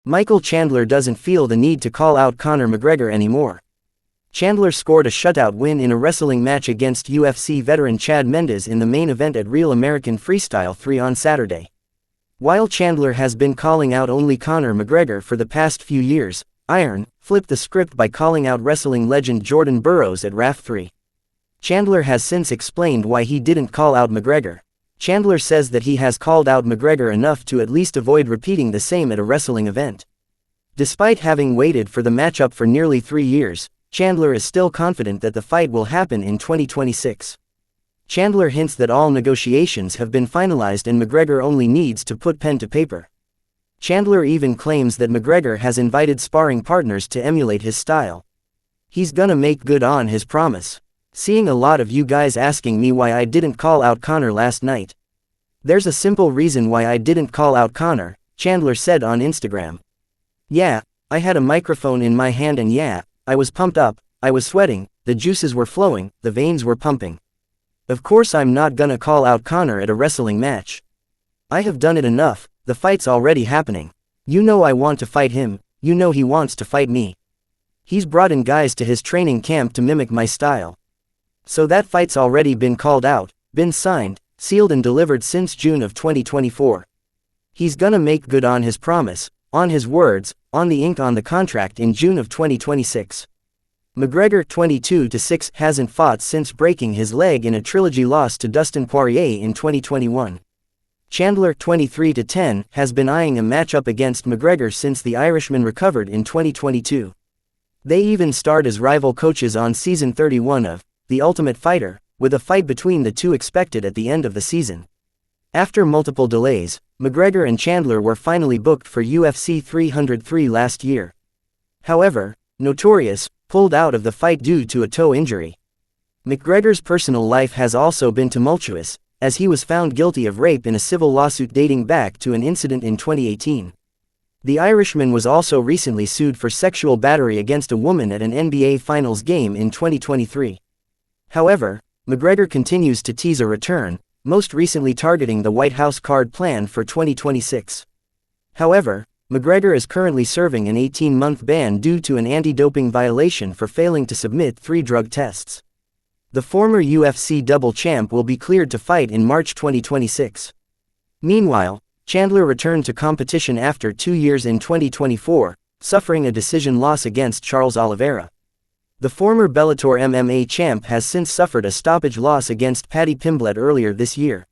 Michael Chandler doesn't feel the need to call out Conor McGregor anymore. Chandler scored a shutout win in a wrestling match against UFC veteran Chad Mendes in the main event at Real American Freestyle 3 on Saturday. While Chandler has been calling out only Conor McGregor for the past few years, Iron flipped the script by calling out wrestling legend Jordan Burroughs at RAF 3. Chandler has since explained why he didn't call out McGregor. Chandler says that he has called out McGregor enough to at least avoid repeating the same at a wrestling event. Despite having waited for the matchup for nearly 3 years, Chandler is still confident that the fight will happen in 2026. Chandler hints that all negotiations have been finalized and McGregor only needs to put pen to paper. Chandler even claims that McGregor has invited sparring partners to emulate his style. He's gonna make good on his promise. Seeing a lot of you guys asking me why I didn't call out Conor last night. There's a simple reason why I didn't call out Conor, Chandler said on Instagram. Yeah, I had a microphone in my hand and yeah, I was pumped up, I was sweating, the juices were flowing, the veins were pumping. Of course I'm not gonna call out Conor at a wrestling match. I have done it enough, the fight's already happening. You know I want to fight him, you know he wants to fight me. He's brought in guys to his training camp to mimic my style. So that fight's already been called out, been signed, sealed and delivered since June of 2024. He's gonna make good on his promise, on his words, on the ink on the contract in June of 2026. McGregor 22-6 hasn't fought since breaking his leg in a trilogy loss to Dustin Poirier in 2021. Chandler 23-10 has been eyeing a matchup against McGregor since the Irishman recovered in 2022. They even starred as rival coaches on season 31 of The Ultimate Fighter, with a fight between the two expected at the end of the season. After multiple delays, McGregor and Chandler were finally booked for UFC 303 last year. However, Notorious pulled out of the fight due to a toe injury. McGregor's personal life has also been tumultuous, as he was found guilty of rape in a civil lawsuit dating back to an incident in 2018. The Irishman was also recently sued for sexual battery against a woman at an NBA Finals game in 2023. However, McGregor continues to tease a return, most recently targeting the White House card plan for 2026. However, McGregor is currently serving an 18-month ban due to an anti-doping violation for failing to submit 3 drug tests. The former UFC double champ will be cleared to fight in March 2026. Meanwhile, Chandler returned to competition after 2 years in 2024, suffering a decision loss against Charles Oliveira. The former Bellator MMA champ has since suffered a stoppage loss against Paddy Pimblett earlier this year.